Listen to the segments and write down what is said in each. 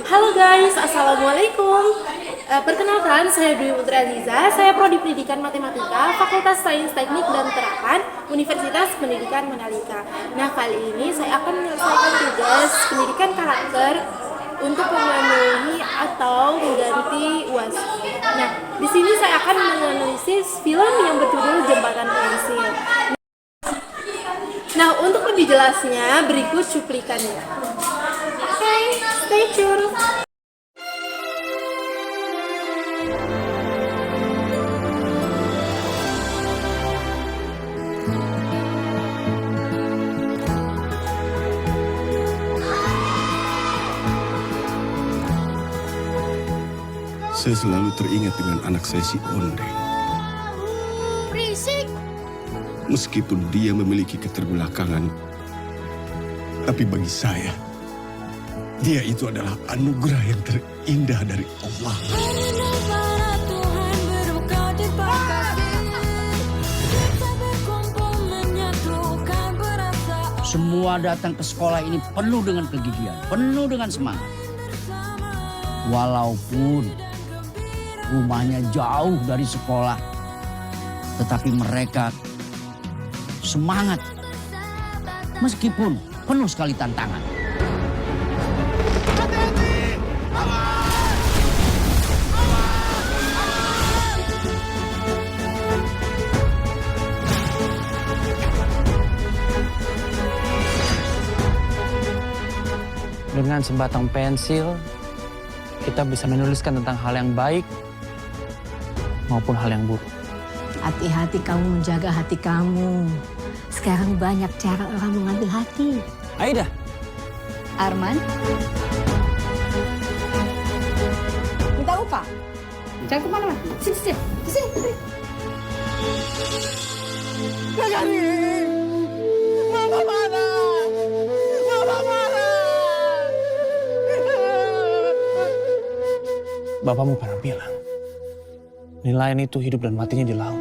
Halo guys, Assalamualaikum. Perkenalkan, saya Dwi Putri Aziza. Saya Prodi Pendidikan Matematika, Fakultas Sains Teknik dan Terapan, Universitas Pendidikan Mandalika. Nah, kali ini saya akan menyelesaikan tugas pendidikan karakter untuk memenuhi atau mengganti UAS. Nah, di sini saya akan menganalisis film yang berjudul Jembatan Pensil. Nah, untuk lebih jelasnya, berikut cuplikannya. Oke, stay tune. Saya selalu teringat dengan anak saya si Ondeng. Berisik. Meskipun dia memiliki keterbelakangan, tapi bagi saya, dia itu adalah anugerah yang terindah dari Allah. Semua datang ke sekolah ini penuh dengan kegigihan, penuh dengan semangat. Walaupun rumahnya jauh dari sekolah, tetapi mereka semangat meskipun penuh sekali tantangan. Dengan sebatang pensil, kita bisa menuliskan tentang hal yang baik maupun hal yang buruk. Hati-hati kamu menjaga hati kamu. Sekarang banyak cara orang mengambil hati. Aida. Arman. Minta upah. Jangan kemana-mana. Sini. Mama mana? Bapakmu pernah bilang, nelayan itu hidup dan matinya di laut.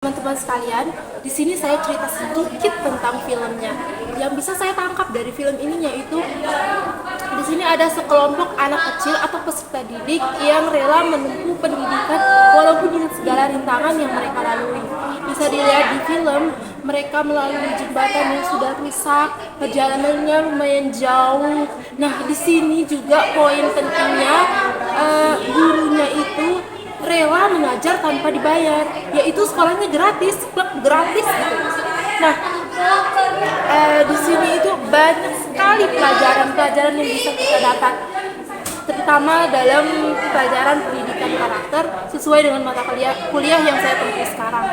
Teman-teman sekalian, di sini saya cerita sedikit tentang filmnya. Yang bisa saya tangkap dari film ini yaitu di sini ada sekelompok anak kecil atau peserta didik yang rela menempuh pendidikan walaupun dengan segala rintangan yang mereka lalui. Bisa dilihat di film, mereka melalui jembatan yang sudah rusak, perjalanannya lumayan jauh. Nah, di sini juga poin pentingnya gurunya itu rela mengajar tanpa dibayar, yaitu sekolahnya gratis, gratis gitu. Nah, di sini itu banyak sekali pelajaran-pelajaran yang bisa kita dapat, terutama dalam pelajaran pendidikan karakter sesuai dengan mata kuliah yang saya tempuh sekarang.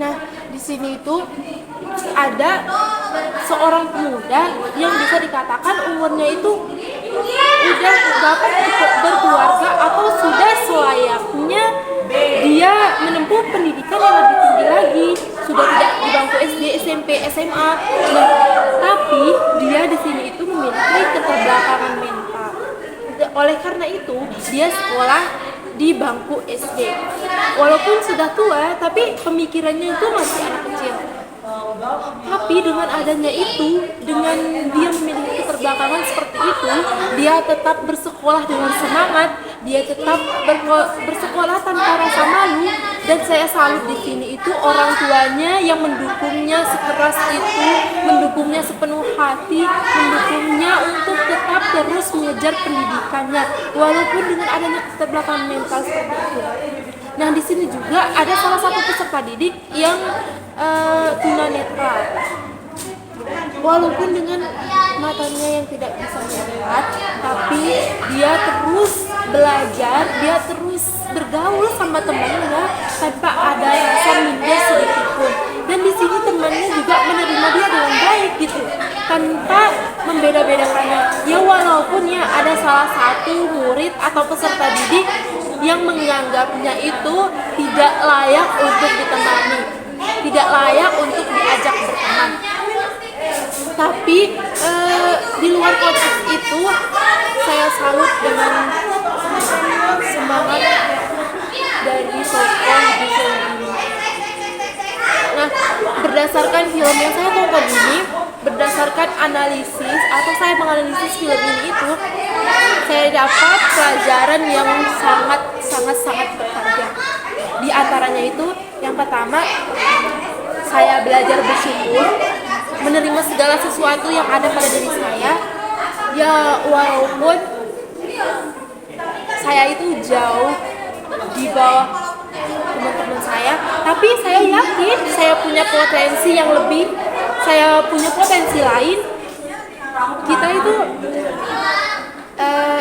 Nah, di sini itu ada seorang pemuda yang bisa dikatakan umurnya itu udah dapat berkeluarga atau sudah selayaknya dia menempuh pendidikan yang lebih tinggi lagi, sudah tidak di bangku SD, SMP, SMA. Nah, tapi dia di sini itu memiliki keterbelakangan mental. Oleh karena itu, dia sekolah di bangku SD. Walaupun sudah tua, tapi pemikirannya itu masih anak kecil. Tapi dengan adanya itu, dengan dia memiliki keterbelakangan seperti itu, dia tetap bersekolah dengan semangat, dia tetap bersekolah tanpa rasa malu, dan saya salut di sini itu orang tuanya yang mendukungnya sekeras itu, mendukungnya sepenuh hati, mendukungnya untuk tetap terus mengejar pendidikannya, walaupun dengan adanya keterbelakangan mental seperti itu. Nah, di sini juga ada salah satu peserta didik yang tunanetra. Walaupun dengan matanya yang tidak bisa melihat, tapi dia terus belajar, dia terus bergaul sama temannya tanpa ada rasa minder sedikit pun. Dan di sini temannya juga menerima dia dengan baik gitu, tanpa membeda-bedakannya. Ya walaupun ya ada salah satu murid atau peserta didik yang menganggapnya itu tidak layak untuk ditemani, tidak layak untuk diajak berteman. Tapi di luar konteks itu, saya salut dengan semangat dari berdasarkan film yang saya tonton ini, berdasarkan analisis atau saya menganalisis film ini itu, saya dapat pelajaran yang sangat berharga. Di antaranya itu, yang pertama, saya belajar bersyukur, menerima segala sesuatu yang ada pada diri saya. Ya walaupun saya itu jauh di bawah teman-teman saya, tapi saya yakin saya punya potensi yang lebih, saya punya potensi lain. Kita itu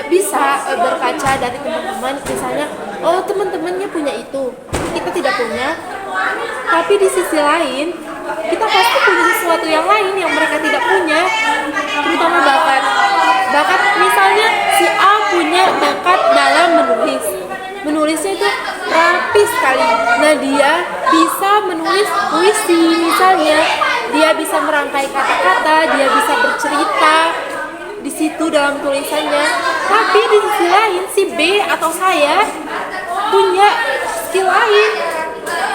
bisa berkaca dari teman-teman, misalnya, oh teman-temannya punya itu, kita tidak punya. Tapi di sisi lain, kita pasti punya sesuatu yang lain yang mereka tidak punya, terutama bakat. Bakat, misalnya si A punya bakat dalam menulis. Menulisnya itu rapi sekali. Nah, dia bisa menulis puisi misalnya. Dia bisa merangkai kata-kata, dia bisa bercerita di situ dalam tulisannya. Tapi di sisi lain, si B atau saya punya skill lain.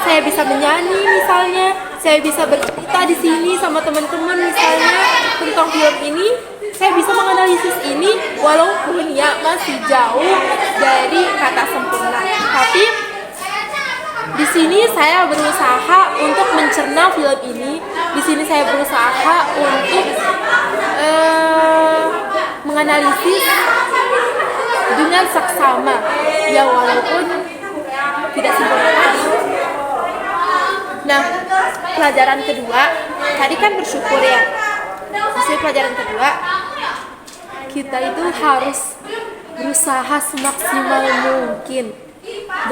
Saya bisa menyanyi misalnya, saya bisa bercerita di sini sama teman-teman misalnya tentang film ini. Saya bisa menganalisis ini walaupun ya masih jauh dari kata sempurna. Tapi di sini saya berusaha untuk mencerna film ini. Di sini saya berusaha untuk menganalisis dengan saksama. Ya walaupun tidak sempurna tadi. Nah, pelajaran kedua, tadi kan bersyukur ya. Di pelajaran kedua, kita itu harus berusaha semaksimal mungkin.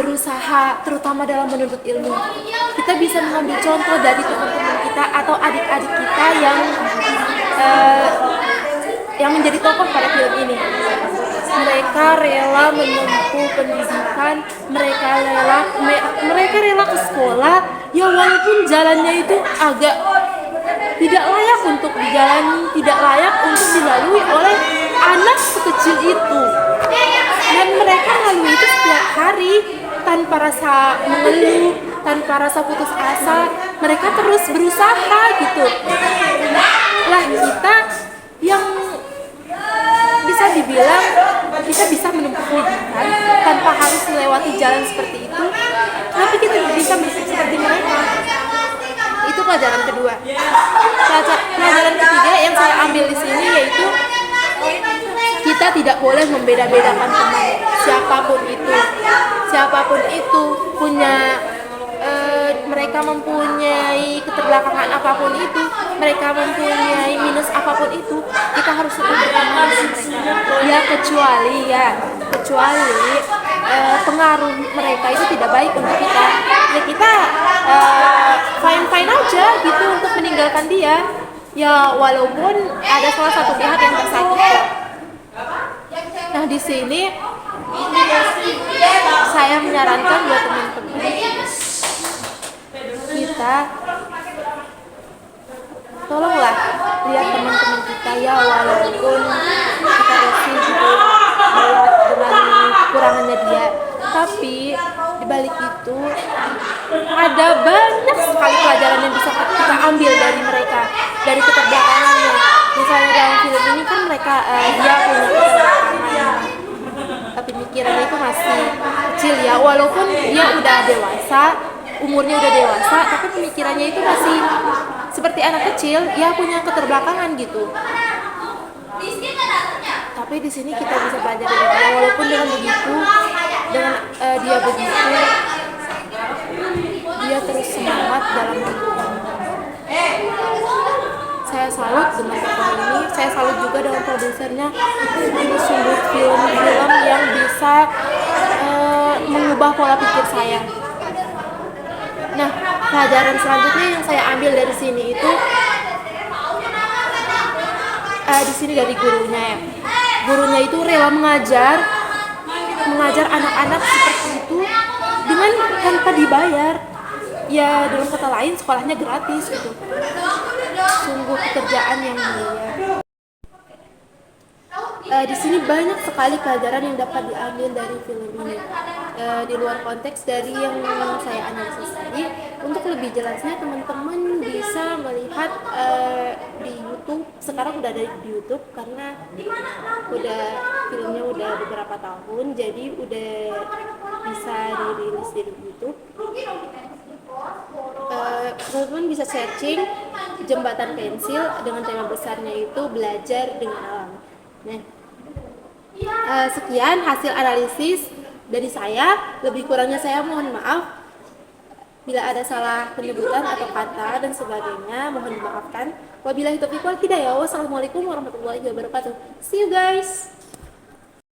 Berusaha terutama dalam menuntut ilmu. Kita bisa mengambil contoh dari teman-teman kita atau adik-adik kita yang menjadi tokoh pada film ini. Mereka rela menempuh pendidikan, mereka rela ke sekolah, ya walaupun jalannya itu agak tidak layak untuk dijalani, tidak layak untuk dilalui oleh anak sekecil itu. Dan mereka lalui itu setiap hari tanpa rasa mengeluh, tanpa rasa putus asa. Mereka terus berusaha gitu. Lah kita yang bisa dibilang kita bisa menempuh pendidikan tanpa harus melewati jalan seperti itu, tapi kita bisa berpikir seperti mereka. Itu pelajaran kedua. Pelajaran ketiga yang saya ambil di sini yaitu kita tidak boleh membeda-bedakan teman, siapapun itu punya mereka mempunyai keterbelakangan apapun itu, mereka mempunyai minus apapun itu, kita harus tetap berteman dengan mereka. Ya kecuali pengaruh mereka itu tidak baik untuk kita. Ya kita fine aja gitu untuk meninggalkan dia. Ya walaupun ada salah satu pihak yang tersakiti. Nah di sini saya menyarankan buat teman-teman kita tolonglah lihat teman-teman kita ya walaupun kita risih gitu melihat dengan kekurangannya dia, tapi dibalik itu ada banyak sekali pelajaran yang bisa kita ambil dari mereka, dari keterbelakangannya. Misalnya dalam film ini kan mereka dia punya keterbelakangan, tapi pikirannya itu masih kecil ya, walaupun dia udah dewasa, umurnya udah dewasa, tapi pemikirannya itu masih seperti anak kecil, ya punya keterbelakangan gitu. Tapi di sini kita bisa belajar dari dia, walaupun dengan begitu, dia begitu, dia terus semangat dalam hidupnya. Saya salut dengan tokoh ini, saya salut juga dengan produsernya. Ini sungguh film yang bisa mengubah pola pikir saya. Nah, pelajaran selanjutnya yang saya ambil dari sini itu di sini dari gurunya ya. Gurunya itu rela mengajar anak-anak seperti itu dengan tanpa dibayar. Ya dalam kata lain sekolahnya gratis gitu. Sungguh pekerjaan yang mulia. Di sini banyak sekali pelajaran yang dapat diambil dari film ini. Di luar konteks dari yang saya analisis tadi, Untuk lebih jelasnya teman-teman bisa melihat di YouTube. Sekarang udah ada di YouTube karena filmnya udah beberapa tahun, jadi udah bisa dirilis di YouTube. Teman-teman bisa searching Jembatan Pensil dengan tema besarnya itu belajar dengan alam. Nah, sekian hasil analisis dari saya. Lebih kurangnya saya mohon maaf. Bila ada salah penyebutan atau kata dan sebagainya, mohon dimaafkan. Wabillahi taufiq wal hidayah. Wassalamualaikum warahmatullahi wabarakatuh. See you guys.